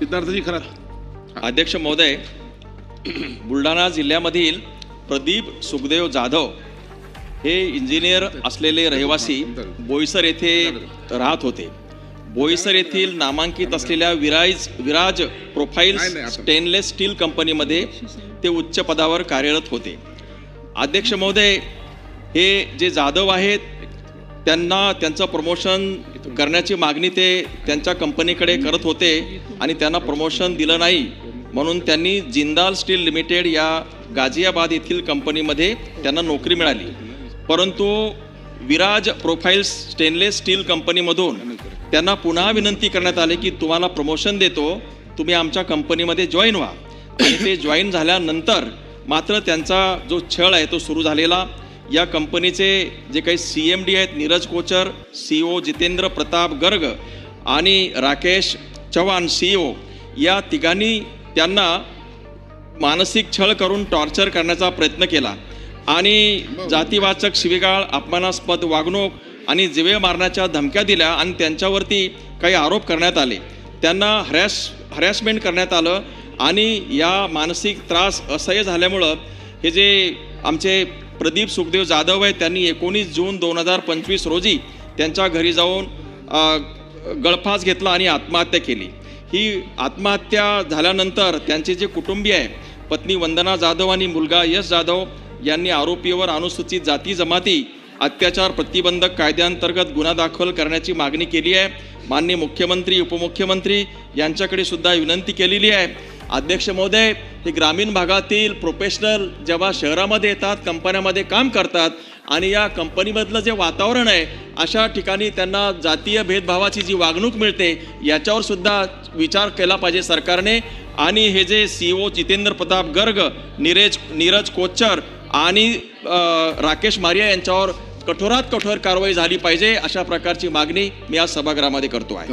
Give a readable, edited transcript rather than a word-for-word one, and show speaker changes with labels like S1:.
S1: सिद्धार्थजी खरा.
S2: अध्यक्ष महोदय, बुलढाणा जिल्ह्यामधील प्रदीप सुखदेव जाधव हे इंजिनियर असलेले रहिवासी बोईसर येथे राहत होते. बोईसर येथील नामांकित असलेल्या विराज प्रोफाईल्स स्टेनलेस स्टील कंपनीमध्ये ते उच्च पदावर कार्यरत होते. अध्यक्ष महोदय, हे जे जाधव आहेत त्यांना त्यांचं प्रमोशन करण्याची मागणी ते त्यांच्या कंपनीकडे करत होते आणि त्यांना प्रमोशन दिलं नाही म्हणून त्यांनी जिंदाल स्टील लिमिटेड या गाझियाबाद येथील कंपनीमध्ये त्यांना नोकरी मिळाली. परंतु विराज प्रोफाईल्स स्टेनलेस स्टील कंपनीमधून त्यांना पुन्हा विनंती करण्यात आली की तुम्हाला प्रमोशन देतो, तुम्ही आमच्या कंपनीमध्ये जॉईन व्हा. आणि ते जॉईन झाल्यानंतर मात्र त्यांचा जो छळ आहे तो सुरू झालेला. या कंपनीचे जे काही CMD आहेत नीरज कोचर, CEO जितेंद्र प्रताप गर्ग आणि राकेश चव्हाण CEO, या तिघांनी त्यांना मानसिक छळ करून टॉर्चर करण्याचा प्रयत्न केला आणि जातीवाचक शिवीगाळ, अपमानास्पद वागणूक आणि जीवे मारण्याच्या धमक्या दिल्या आणि त्यांच्यावरती काही आरोप करण्यात आले. त्यांना हरॅसमेंट करण्यात आलं आणि या मानसिक त्रास असह्य झाल्यामुळं हे जे आमचे प्रदीप सुखदेव जाधव आहेत त्यांनी 19 जून 2025 रोजी त्यांच्या घरी जाऊन गळफास घेतला आणि आत्महत्या केली. ही आत्महत्या झाल्यानंतर त्यांचे जे कुटुंबीय आहे, पत्नी वंदना जाधव आणि मुलगा यश जाधव यांनी आरोपीवर अनुसूचित जाती जमाती अत्याचार प्रतिबंधक कायद्याअंतर्गत गुन्हा दाखल करण्याची मागणी केली आहे. माननीय मुख्यमंत्री, उपमुख्यमंत्री यांच्याकडे सुद्धा विनंती केलेली आहे. अध्यक्ष महोदय, हे ग्रामीण भागातील प्रोफेशनल जेव्हा शहरामध्ये येतात, कंपन्यामध्ये काम करतात आणि या कंपनीमधलं जे वातावरण आहे अशा ठिकाणी त्यांना जातीय भेदभावाची जी वागणूक मिळते याच्यावर सुद्धा विचार केला पाहिजे सरकारने. आणि हे जे CEO जितेंद्र प्रताप गर्ग, नीरज कोचर आणि राकेश मारिया यांच्यावर कठोरात कठोर कारवाई झाली पाहिजे अशा प्रकारची मागणी मी आज सभागृहामध्ये करतो आहे.